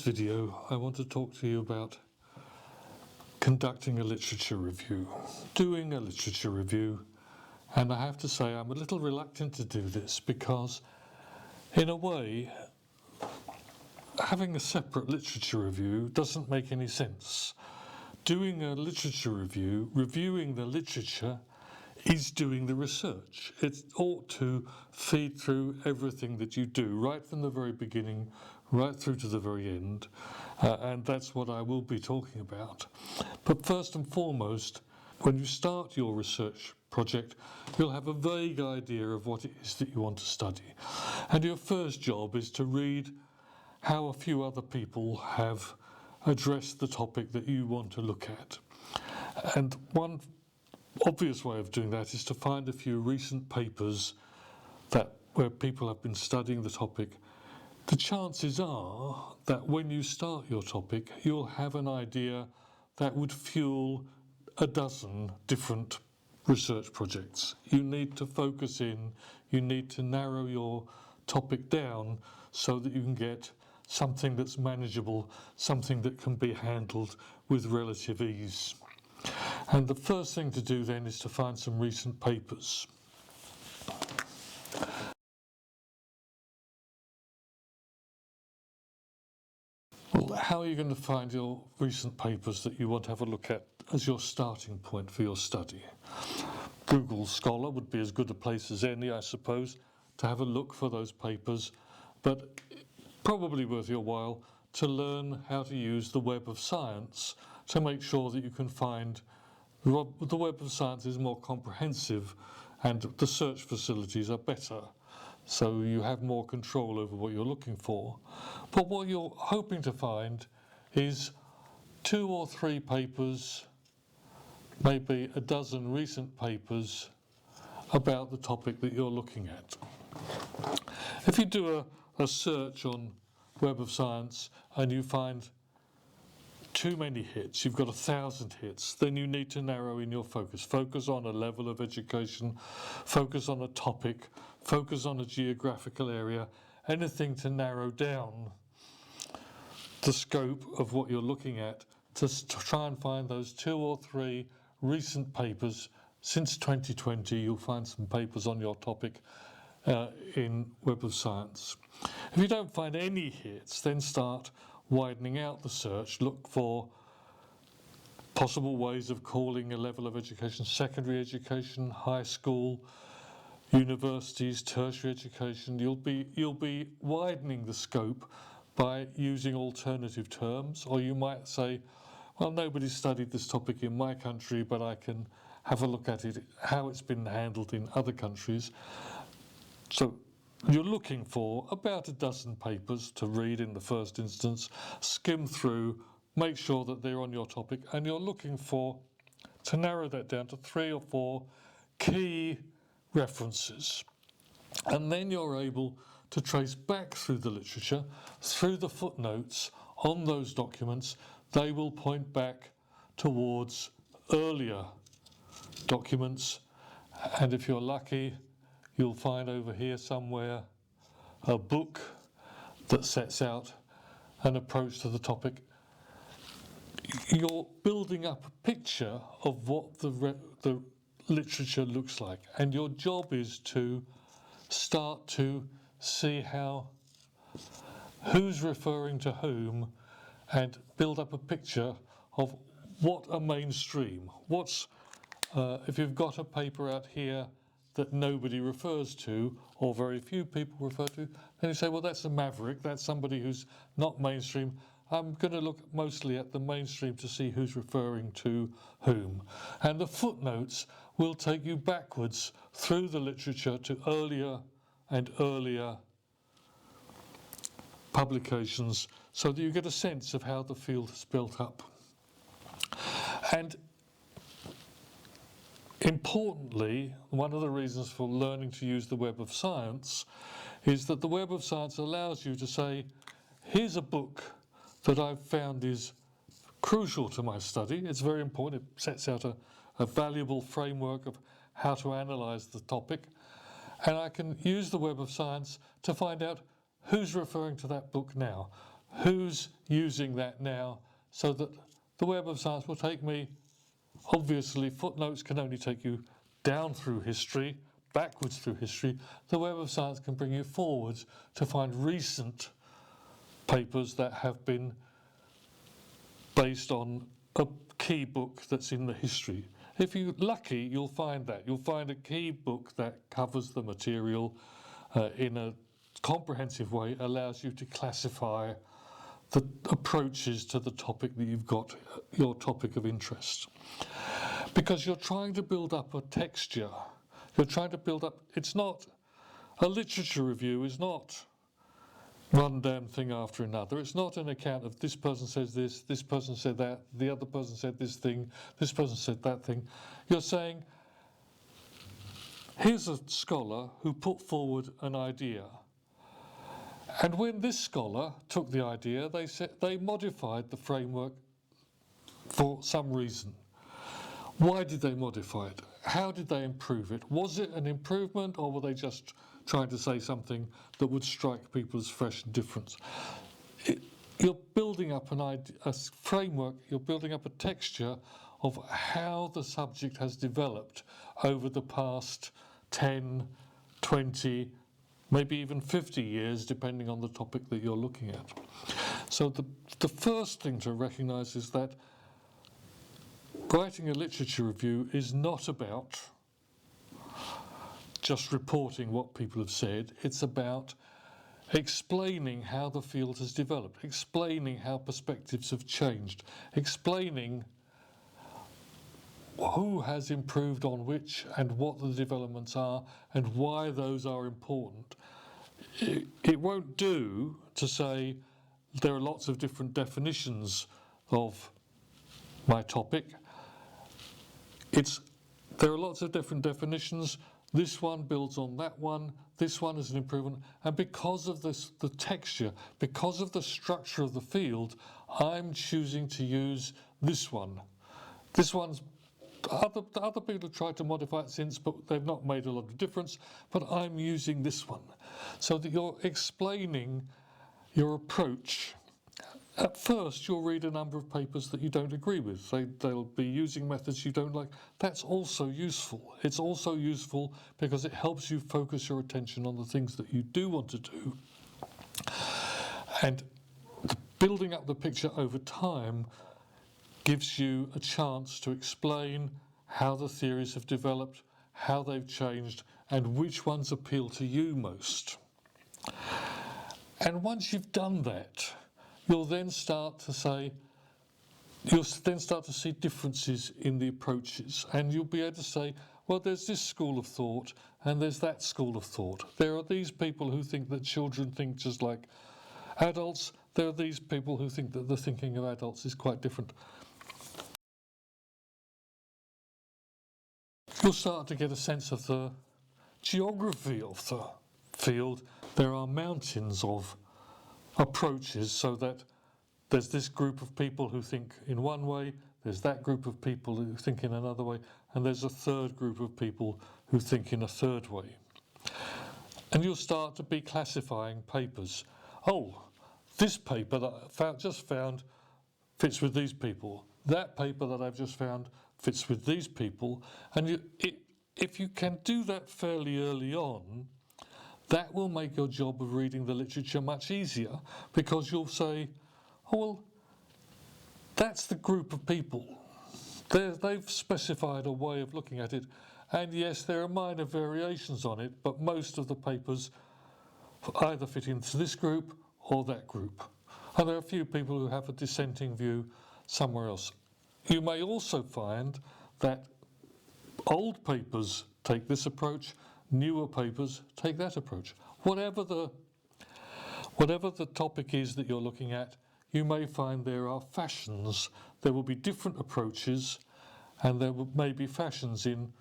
video, I want to talk to you about conducting a literature review, doing a literature review. And I have to say I'm a little reluctant to do this because, in a way, having a separate literature review doesn't make any sense. Doing a literature review, reviewing the literature, is doing the research. It ought to feed through everything that you do, right from the very beginning, right through to the very end. And that's what I will be talking about. But first and foremost, when you start your research project, you'll have a vague idea of what it is that you want to study. And your first job is to read how a few other people have addressed the topic that you want to look at. And one obvious way of doing that is to find a few recent papers where people have been studying the topic. The chances are that when you start your topic, you'll have an idea that would fuel a dozen different research projects. You need to focus in, you need to narrow your topic down so that you can get something that's manageable, something that can be handled with relative ease. And the first thing to do then is to find some recent papers. Well, how are you going to find your recent papers that you want to have a look at as your starting point for your study? Google Scholar would be as good a place as any, I suppose, to have a look for those papers, but probably worth your while to learn how to use the Web of Science to make sure that you can find the Web of Science is more comprehensive and the search facilities are better, so you have more control over what you're looking for. But what you're hoping to find is 2 or 3 papers, maybe a dozen recent papers about the topic that you're looking at. If you do a search on Web of Science and you find too many hits, you've got 1,000 hits, then you need to narrow in your focus. Focus on a level of education, focus on a topic, focus on a geographical area, anything to narrow down the scope of what you're looking at to try and find those 2 or 3 recent papers. Since 2020, you'll find some papers on your topic in Web of Science. If you don't find any hits, then start widening out the search. Look for possible ways of calling a level of education secondary education, high school, universities, tertiary education. You'll be widening the scope by using alternative terms, or you might say, well, nobody's studied this topic in my country, but I can have a look at it, how it's been handled in other countries. So you're looking for about a dozen papers to read in the first instance, skim through, make sure that they're on your topic, and you're looking to narrow that down to 3 or 4 key references. And then you're able to trace back through the literature, through the footnotes on those documents. They will point back towards earlier documents, and if you're lucky, you'll find over here somewhere a book that sets out an approach to the topic. You're building up a picture of what the literature looks like, and your job is to start to see who's referring to whom and build up a picture of what a mainstream. If you've got a paper out here that nobody refers to, or very few people refer to, then you say, well, that's a maverick, that's somebody who's not mainstream. I'm going to look mostly at the mainstream to see who's referring to whom. And the footnotes will take you backwards through the literature to earlier and earlier publications so that you get a sense of how the field is built up. And importantly, one of the reasons for learning to use the Web of Science is that the Web of Science allows you to say, here's a book that I've found is crucial to my study. It's very important. It sets out a valuable framework of how to analyse the topic. And I can use the Web of Science to find out who's referring to that book now. who's using that now, so that the Web of Science will take me, obviously footnotes can only take you down through history, backwards through history. The Web of Science can bring you forwards to find recent papers that have been based on a key book that's in the history. If you're lucky, you'll find that. You'll find a key book that covers the material in a comprehensive way, allows you to classify the approaches to the topic that you've got, your topic of interest. Because you're trying to build up a texture. You're trying to build up, it's not, a literature review is not one damn thing after another. It's not an account of this person says this person said that, the other person said this thing, this person said that thing. You're saying, here's a scholar who put forward an idea. And when this scholar took the idea, they modified the framework for some reason. Why did they modify it? How did they improve it? Was it an improvement, or were they just trying to say something that would strike people as fresh and different? You're building up a framework, you're building up a texture of how the subject has developed over the past 10, 20, maybe even 50 years, depending on the topic that you're looking at. So the first thing to recognise is that writing a literature review is not about just reporting what people have said. It's about explaining how the field has developed, explaining how perspectives have changed, explaining who has improved on which and what the developments are and why those are important. It won't do to say there are lots of different definitions of my topic. There are lots of different definitions. This one builds on that one. This one is an improvement. And because of this, the texture, because of the structure of the field, I'm choosing to use this one. This one's other people have tried to modify it since, but they've not made a lot of difference. But I'm using this one, so that you're explaining your approach. At first, you'll read a number of papers that you don't agree with. They'll be using methods you don't like. That's also useful. It's also useful because it helps you focus your attention on the things that you do want to do. And building up the picture over time gives you a chance to explain how the theories have developed, how they've changed, and which ones appeal to you most. And once you've done that, you'll then start to see differences in the approaches, and you'll be able to say, well, there's this school of thought and there's that school of thought. There are these people who think that children think just like adults. There are these people who think that the thinking of adults is quite different. You'll start to get a sense of the geography of the field. There are mountains of approaches, so that there's this group of people who think in one way, there's that group of people who think in another way, and there's a third group of people who think in a third way. And you'll start to be classifying papers. Oh, this paper that I just found fits with these people. That paper that I've just found fits with these people. And if you can do that fairly early on, that will make your job of reading the literature much easier, because you'll say, oh, well, that's the group of people. They've specified a way of looking at it. And yes, there are minor variations on it, but most of the papers either fit into this group or that group. And there are a few people who have a dissenting view somewhere else. You may also find that old papers take this approach, newer papers take that approach. Whatever the topic is that you're looking at, you may find there are fashions. There will be different approaches, and there may be fashions in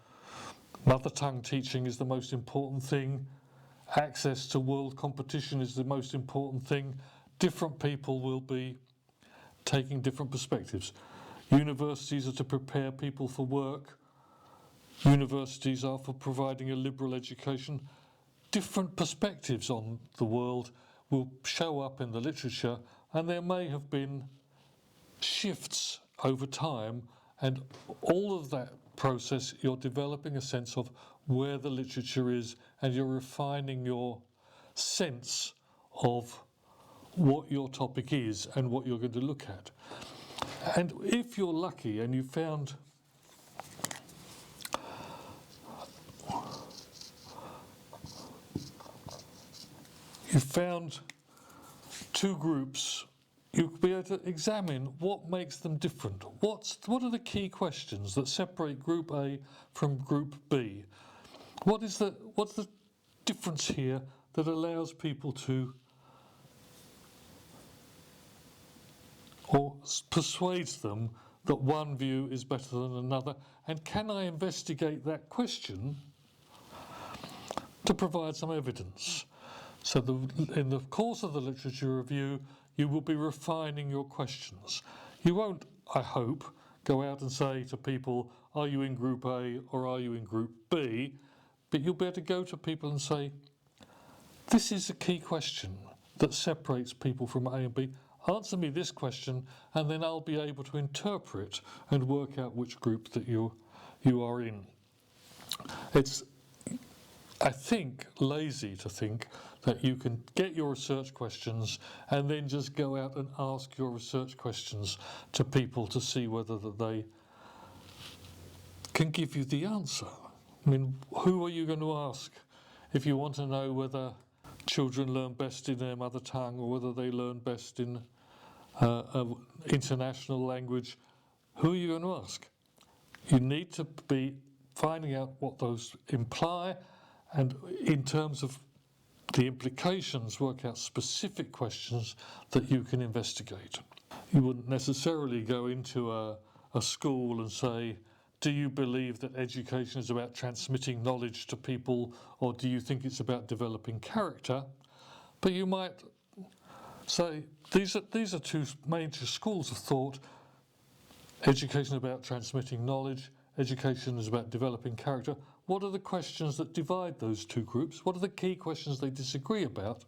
mother tongue teaching is the most important thing. Access to world competition is the most important thing. Different people will be taking different perspectives. Universities are to prepare people for work. Universities are for providing a liberal education. Different perspectives on the world will show up in the literature, and there may have been shifts over time, and all of that process you're developing a sense of where the literature is, and you're refining your sense of what your topic is and what you're going to look at. And if you're lucky and you found two groups, you'll be able to examine what makes them different. What are the key questions that separate Group A from Group B? What's the difference here that allows people to, or persuades them that one view is better than another? And can I investigate that question to provide some evidence? So in the course of the literature review, you will be refining your questions. You won't, I hope, go out and say to people, are you in Group A or are you in Group B? But you'll be able to go to people and say, this is a key question that separates people from A and B. Answer me this question, and then I'll be able to interpret and work out which group that you are in. It's, I think, lazy to think that you can get your research questions and then just go out and ask your research questions to people to see whether that they can give you the answer. I mean, who are you going to ask if you want to know whether children learn best in their mother tongue or whether they learn best in an international language? Who are you going to ask? You need to be finding out what those imply, and in terms of the implications, work out specific questions that you can investigate. You wouldn't necessarily go into a school and say, do you believe that education is about transmitting knowledge to people, or do you think it's about developing character? But you might say, these are two major schools of thought. Education is about transmitting knowledge, education is about developing character. What are the questions that divide those two groups? What are the key questions they disagree about?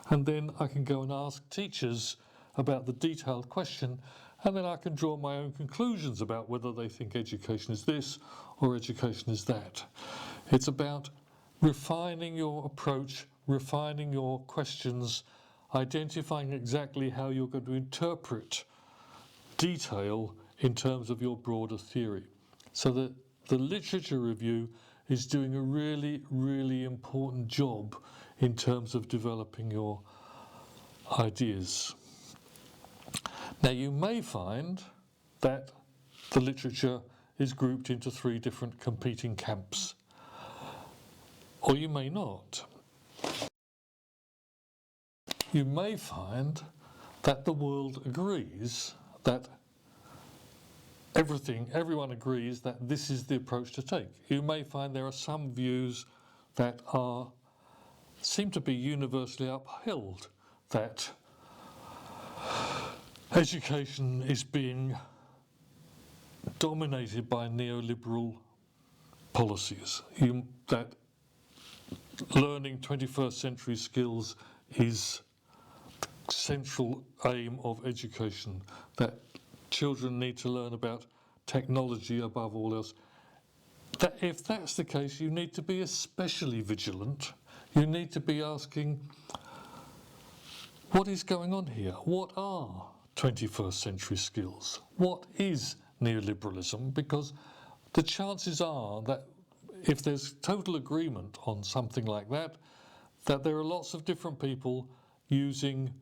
And then I can go and ask teachers about the detailed question, and then I can draw my own conclusions about whether they think education is this or education is that. It's about refining your approach, refining your questions, identifying exactly how you're going to interpret detail in terms of your broader theory. So that the literature review is doing a really, really important job in terms of developing your ideas. Now, you may find that the literature is grouped into three different competing camps, or you may not. You may find that the world agrees that everyone agrees that this is the approach to take. You may find there are some views that seem to be universally upheld, that education is being dominated by neoliberal policies, that learning 21st century skills is the central aim of education, that children need to learn about technology above all else. That if that's the case, you need to be especially vigilant. You need to be asking, what is going on here? What are 21st century skills? What is neoliberalism? Because the chances are that if there's total agreement on something like that, that there are lots of different people using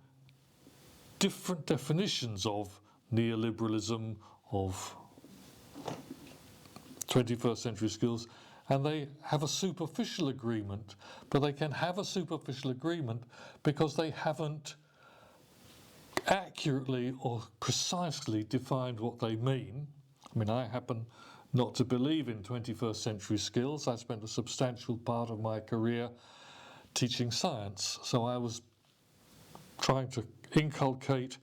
different definitions of neoliberalism, of 21st century skills, and they have a superficial agreement, but they can have a superficial agreement because they haven't accurately or precisely defined what they mean. I mean, I happen not to believe in 21st century skills. I spent a substantial part of my career teaching science, so I was trying to inculcate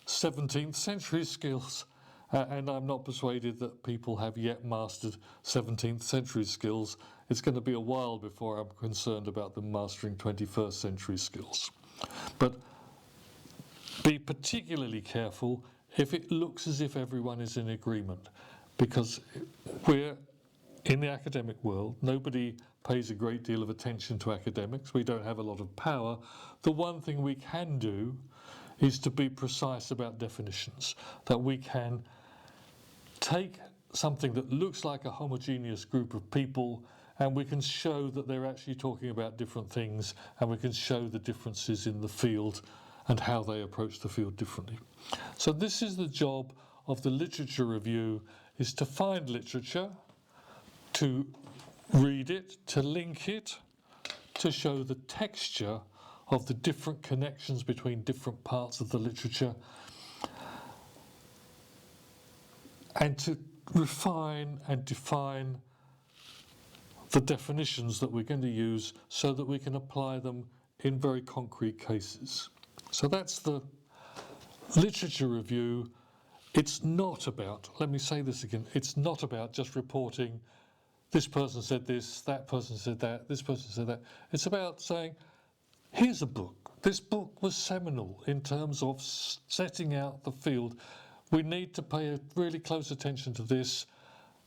17th century skills, and I'm not persuaded that people have yet mastered 17th century skills. It's going to be a while before I'm concerned about them mastering 21st century skills. But Be particularly careful if it looks as if everyone is in agreement, because we're in the academic world, nobody pays a great deal of attention to academics. We don't have a lot of power. The one thing we can do is to be precise about definitions, that we can take something that looks like a homogeneous group of people and we can show that they're actually talking about different things, and we can show the differences in the field and how they approach the field differently. So this is the job of the literature review, is to find literature, to read it, to link it, to show the texture of the different connections between different parts of the literature, and to refine and define the definitions that we're going to use so that we can apply them in very concrete cases. So that's the literature review. It's not about, let me say this again, it's not about just reporting this person said this, that person said that, this person said that. It's about saying, here's a book. This book was seminal in terms of setting out the field. We need to pay really close attention to this.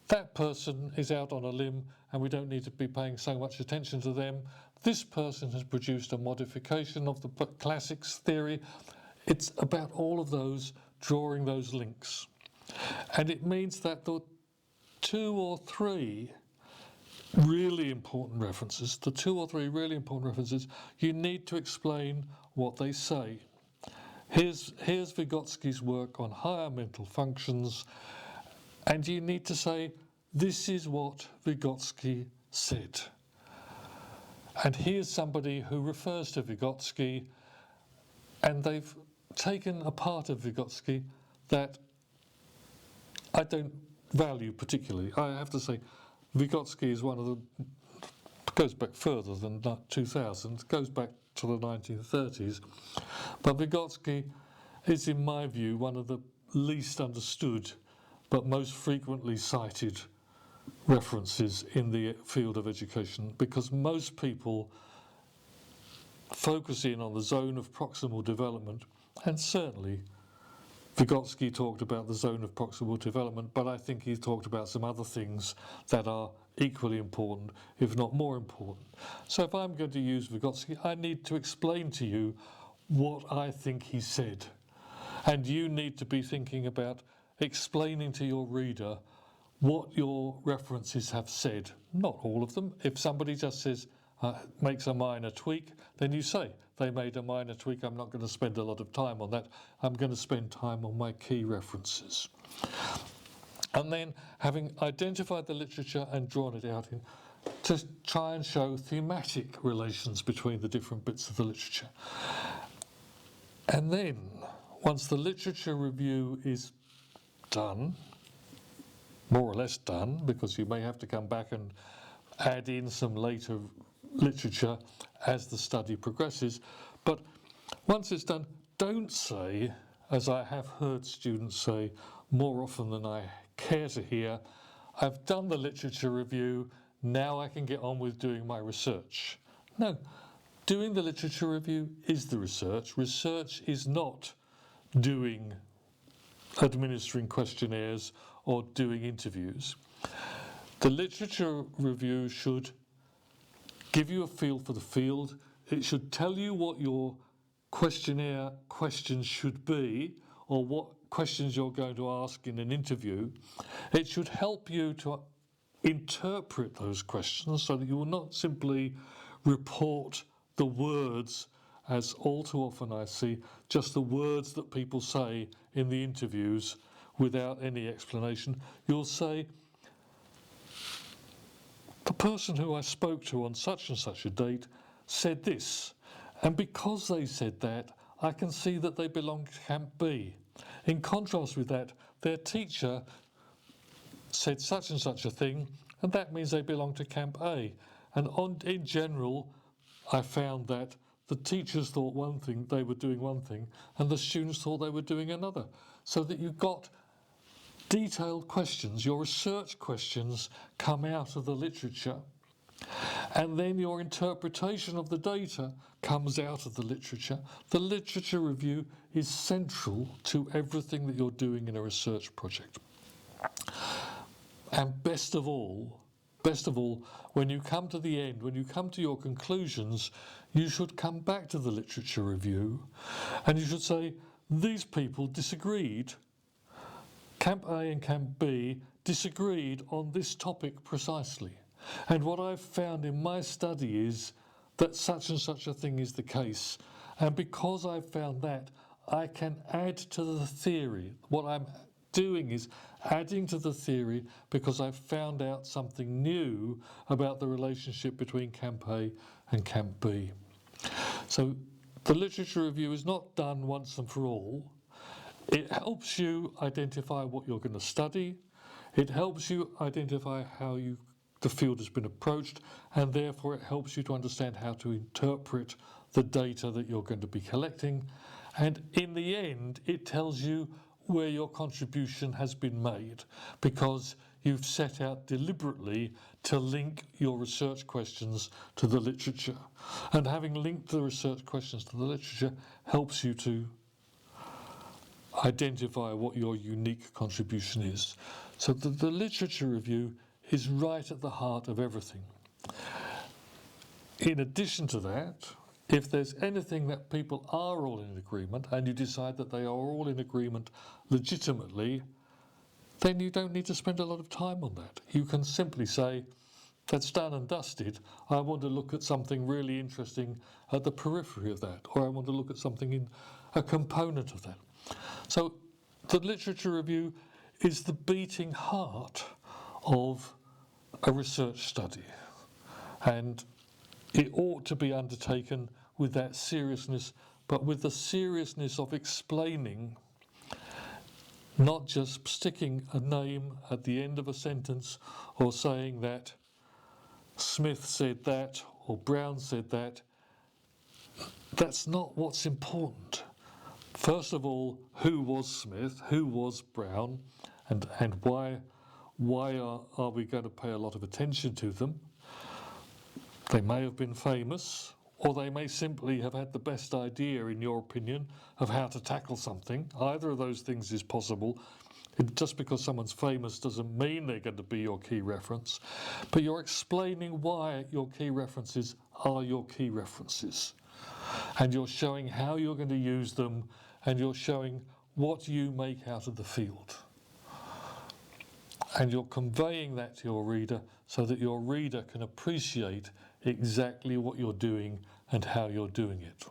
That person is out on a limb and we don't need to be paying so much attention to them. This person has produced a modification of the classics theory. It's about all of those, drawing those links. And it means that the 2 or 3 really important references, you need to explain what they say. Here's Vygotsky's work on higher mental functions, and you need to say, this is what Vygotsky said. And here's somebody who refers to Vygotsky, and they've taken a part of Vygotsky that I don't value particularly. I have to say, Vygotsky is one of the, goes back further than 2000, goes back to the 1930s, but Vygotsky is, in my view, one of the least understood but most frequently cited references in the field of education, because most people focus in on the zone of proximal development, and certainly Vygotsky talked about the zone of proximal development, but I think he talked about some other things that are equally important, if not more important. So if I'm going to use Vygotsky, I need to explain to you what I think he said. And you need to be thinking about explaining to your reader what your references have said. Not all of them. If somebody just says, makes a minor tweak, then you say, they made a minor tweak, I'm not going to spend a lot of time on that, I'm going to spend time on my key references. And then, having identified the literature and drawn it out, to try and show thematic relations between the different bits of the literature. And then, once the literature review is done, more or less done, because you may have to come back and add in some later literature as the study progresses, but once it's done, don't say, as I have heard students say more often than I care to hear, I've done the literature review, now I can get on with doing my research. No, doing the literature review is the research. Research is not administering questionnaires or doing interviews. The literature review should give you a feel for the field. It should tell you what your questionnaire questions should be, or what questions you're going to ask in an interview. It should help you to interpret those questions so that you will not simply report the words, as all too often I see, just the words that people say in the interviews without any explanation. You'll say, the person who I spoke to on such and such a date said this, and because they said that, I can see that they belong to Camp B. In contrast with that, their teacher said such and such a thing, and that means they belong to Camp A. And in general, I found that the teachers thought one thing, they were doing one thing, and the students thought they were doing another. So that you've got detailed questions, your research questions come out of the literature. And then your interpretation of the data comes out of the literature. The literature review is central to everything that you're doing in a research project. And best of all, when you come to the end, when you come to your conclusions, you should come back to the literature review and you should say, these people disagreed. Camp A and Camp B disagreed on this topic precisely. And what I've found in my study is that such and such a thing is the case. And because I've found that, I can add to the theory. What I'm doing is adding to the theory because I've found out something new about the relationship between Camp A and Camp B. So the literature review is not done once and for all. It helps you identify what you're going to study. It helps you identify how the field has been approached, and therefore it helps you to understand how to interpret the data that you're going to be collecting. And in the end, it tells you where your contribution has been made, because you've set out deliberately to link your research questions to the literature. And having linked the research questions to the literature helps you to identify what your unique contribution is. So the literature review is right at the heart of everything. In addition to that, if there's anything that people are all in agreement and you decide that they are all in agreement legitimately, then you don't need to spend a lot of time on that. You can simply say, that's done and dusted. I want to look at something really interesting at the periphery of that, or I want to look at something in a component of that. So the literature review is the beating heart of a research study, and it ought to be undertaken with that seriousness, but with the seriousness of explaining, not just sticking a name at the end of a sentence or saying that Smith said that or Brown said that. That's not what's important. First of all, who was Smith, who was Brown, and why are we going to pay a lot of attention to them? They may have been famous, or they may simply have had the best idea, in your opinion, of how to tackle something. Either of those things is possible. Just because someone's famous doesn't mean they're going to be your key reference, but you're explaining why your key references are your key references. And you're showing how you're going to use them, and you're showing what you make out of the field. And you're conveying that to your reader so that your reader can appreciate exactly what you're doing and how you're doing it.